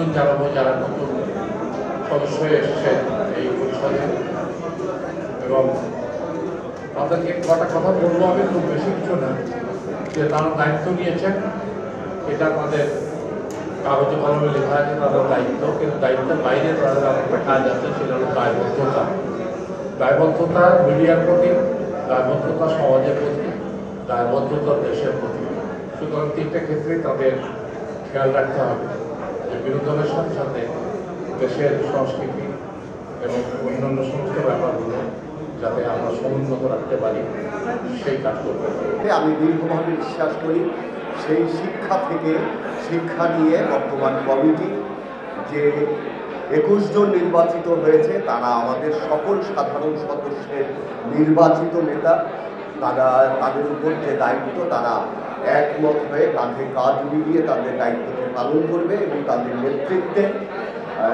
অভিনন্দন জানাবো যারা নতুন সদস্য হয়ে এসেছেন এই পরিষদে। এবং তাদেরকে কটা কথা বলবো আমি, খুব বেশি কিছু না, যে তারা দায়িত্ব নিয়েছেন, এটা তাদের কাগজে কলমে লেখা আছে তাদের দায়িত্ব, কিন্তু দায়িত্বের বাইরে তাদের আরেকটা কাজ আছে, সেটা হলো দায়বদ্ধতা। দায়বদ্ধতা মিডিয়ার প্রতি, দায়বদ্ধতা সমাজের প্রতি, দায়বদ্ধতা দেশের প্রতি। সুতরাং তিনটে ক্ষেত্রেই তাদের খেয়াল রাখতে হবে যে বিনোদনের সাথে সাথে দেশের সংস্কৃতি এবং অন্যান্য সমস্ত ব্যাপারগুলো যাতে আমরা সমুন্নত রাখতে পারি, সেই কাজ করতে হবে। আমি দীর্ঘভাবে বিশ্বাস করি সেই শিক্ষা থেকে শিক্ষা নিয়ে বর্তমান কমিটি যে 21 জন নির্বাচিত হয়েছে, তারা আমাদের সকল সাধারণ সদস্যের নির্বাচিত নেতা। তাদের উপর যে দায়িত্ব, তারা একমত হয়ে কাঁধে কাঁধ মিলিয়ে তাদের দায়িত্বকে পালন করবে এবং তাদের নেতৃত্বে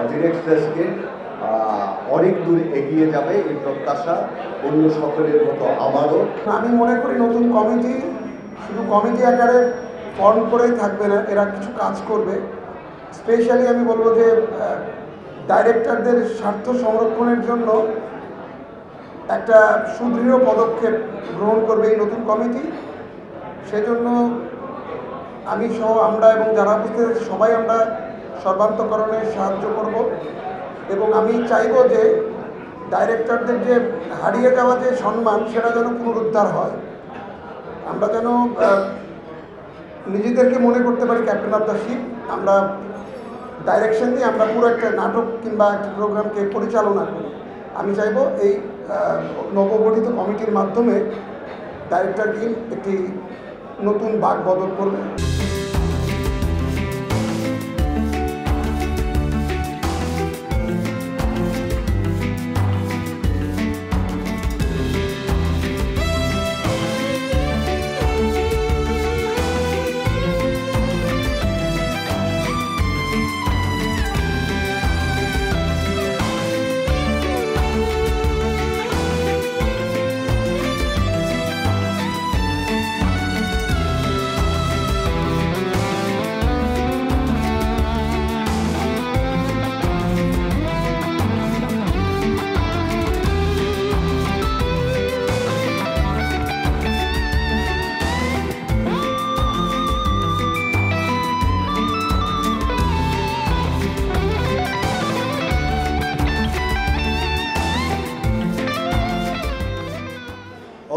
ডিরেক্টরসকে অনেক দূর এগিয়ে যাবে এই প্রত্যাশা অন্য সকলের মতো আমারও। আমি মনে করি নতুন কমিটি শুধু কমিটি আকারে ফর্ম করেই থাকবে না, এরা কিছু কাজ করবে। স্পেশালি আমি বলবো যে ডাইরেক্টরদের স্বার্থ সংরক্ষণের জন্য একটা সুদৃঢ় পদক্ষেপ গ্রহণ করবে এই নতুন কমিটি। সেজন্য আমি সহ আমরা এবং যারা উপস্থিত সবাই আমরা সর্বান্তকরণে সাহায্য করব এবং আমি চাইব যে ডাইরেক্টরদের যে হারিয়ে যাওয়া যে সম্মান, সেটা যেন পুনরুদ্ধার হয়। আমরা যেন নিজেদেরকে মনে করতে পারি ক্যাপ্টেন অফ দ্য শিপ। আমরা ডাইরেকশন দিয়ে আমরা পুরো একটা নাটক কিংবা একটা প্রোগ্রামকে পরিচালনা করি। আমি চাইব এই নবগঠিত কমিটির মাধ্যমে ডাইরেক্টর টিম একটি নতুন বাক বদল করবে।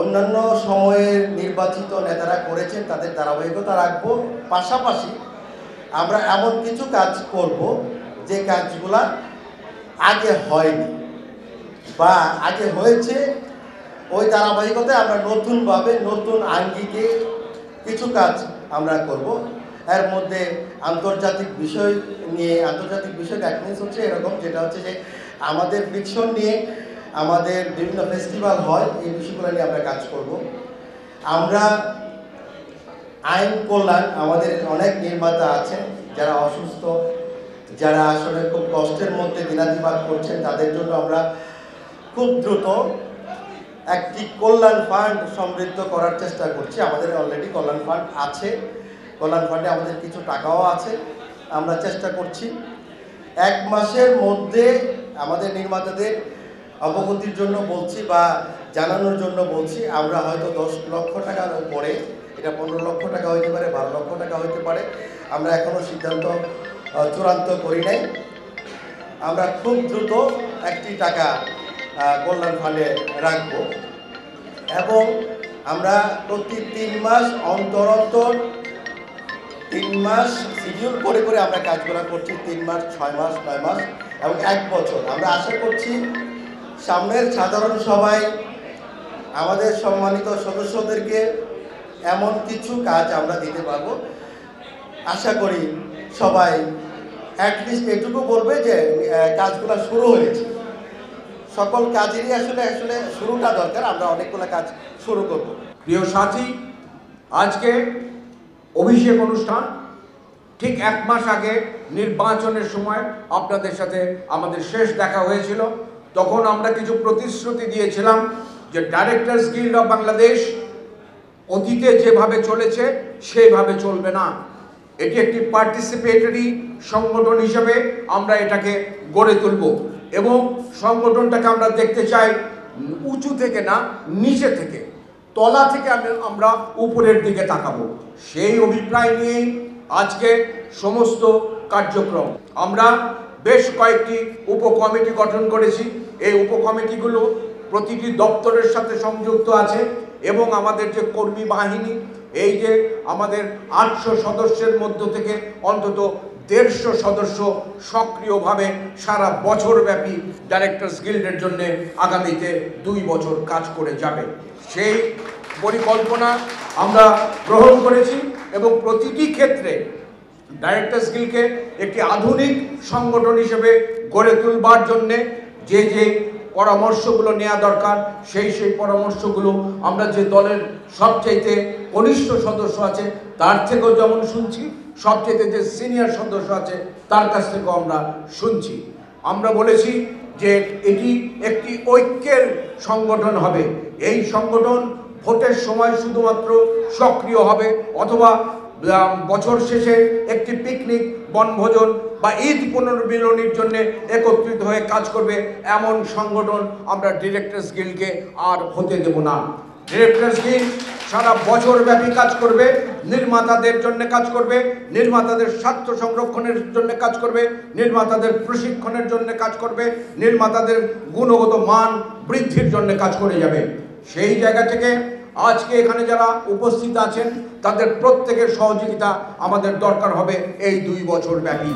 অন্যান্য সময়ের নির্বাচিত নেতারা করেছেন, তাদের ধারাবাহিকতা রাখবো। পাশাপাশি আমরা এমন কিছু কাজ করব যে কাজগুলা আগে হয়নি বা আগে হয়েছে, ওই ধারাবাহিকতায় আমরা নতুনভাবে নতুন আঙ্গিকে কিছু কাজ আমরা করব। এর মধ্যে আন্তর্জাতিক বিষয় নিয়ে, আন্তর্জাতিক বিষয় দ্যাট মিনস হচ্ছে এরকম, যেটা হচ্ছে যে আমাদের ফিকশন নিয়ে আমাদের বিভিন্ন ফেস্টিভ্যাল হয়, এই বিষয়গুলো নিয়ে আমরা কাজ করব। আমরা আইন কল্যাণ, আমাদের অনেক নির্মাতা আছেন যারা অসুস্থ, যারা আসলে খুব কষ্টের মধ্যে দিনাতিপাত করছেন, তাদের জন্য আমরা খুব দ্রুত একটি কল্যাণ ফান্ড সমৃদ্ধ করার চেষ্টা করছি। আমাদের অলরেডি কল্যাণ ফান্ড আছে, কল্যাণ ফান্ডে আমাদের কিছু টাকাও আছে। আমরা চেষ্টা করছি 1 মাসের মধ্যে আমাদের নির্মাতাদের অবগতির জন্য বলছি বা জানানোর জন্য বলছি, আমরা হয়তো 10 লক্ষ টাকার উপরে, এটা 15 লক্ষ টাকা হতে পারে, 12 লক্ষ টাকা হতে পারে, আমরা এখনও সিদ্ধান্ত চূড়ান্ত করি নাই। আমরা খুব দ্রুত একটি টাকা কল্যাণ ফান্ডে রাখবো এবং আমরা প্রতি 3 মাস অন্তর 3 মাস শিডিউল করে করে আমরা কাজগুলো করছি। 3 মাস, 6 মাস, 9 মাস এবং 1 বছর। আমরা আশা করছি সামনের সাধারণ সভায় আমাদের সম্মানিত সদস্যদেরকে এমন কিছু কাজ আমরা দিতে পারবো। আশা করি সবাই অ্যাটলিস্ট এটুকু বলবে যে কাজগুলো শুরু হয়েছে। সকল কাজেরই আসলে শুরুটা দরকার, আমরা অনেকগুলো কাজ শুরু করব। প্রিয় সাথী, আজকে অভিষেক অনুষ্ঠান, ঠিক 1 মাস আগে নির্বাচনের সময় আপনাদের সাথে আমাদের শেষ দেখা হয়েছিল। তখন আমরা কিছু প্রতিশ্রুতি দিয়েছিলাম যে ডাইরেক্টরস গিল্ড অফ বাংলাদেশ অতীতে যেভাবে চলেছে সেইভাবে চলবে না। এটি একটি পার্টিসিপেটরি সংগঠন হিসেবে আমরা এটাকে গড়ে তুলব এবং সংগঠনটাকে আমরা দেখতে চাই উঁচু থেকে না, নিচে থেকে, তলা থেকে আমরা উপরের দিকে তাকাবো। সেই অভিপ্রায় নিয়েই আজকে সমস্ত কার্যক্রম। আমরা বেশ কয়েকটি উপকমিটি গঠন করেছি। এই উপকমিটিগুলো প্রতিটি দপ্তরের সাথে সংযুক্ত আছে এবং আমাদের যে কর্মী বাহিনী, এই যে আমাদের 800 সদস্যের মধ্য থেকে অন্তত 150 সদস্য সক্রিয়ভাবে সারা বছরব্যাপী ডাইরেক্টরস গিল্ডের জন্য আগামীতে 2 বছর কাজ করে যাবে। সেই পরিকল্পনা আমরা গ্রহণ করেছি এবং প্রতিটি ক্ষেত্রে ডাইরেক্টরস গিল্ডকে একটি আধুনিক সংগঠন হিসেবে গড়ে তুলবার জন্যে যে যে পরামর্শগুলো নেওয়া দরকার, সেই পরামর্শগুলো আমরা যে দলের সবচাইতে কনিষ্ঠ সদস্য আছে তার থেকেও যেমন শুনছি, সবচাইতে যে সিনিয়র সদস্য আছে তার কাছ থেকেও আমরা শুনছি। আমরা বলেছি যে এটি একটি ঐক্যের সংগঠন হবে। এই সংগঠন ভোটের সময় শুধুমাত্র সক্রিয় হবে অথবা বছর শেষে একটি পিকনিক, বনভোজন বা ঈদ পুনর্মিলনীর জন্য একত্রিত হয়ে কাজ করবে, এমন সংগঠন আমরা ডিরেক্টরস গিল্ডকে আর হতে দেব না। ডিরেক্টরস গিল্ড সারা বছরব্যাপী কাজ করবে, নির্মাতাদের জন্য কাজ করবে, নির্মাতাদের স্বার্থ সংরক্ষণের জন্য কাজ করবে, নির্মাতাদের প্রশিক্ষণের জন্য কাজ করবে, নির্মাতাদের গুণগত মান বৃদ্ধির জন্য কাজ করে যাবে। সেই জায়গা থেকে আজকে এখানে যারা উপস্থিত আছেন তাদের প্রত্যেকের সহযোগিতা আমাদের দরকার হবে এই 2 বছর ব্যাপী।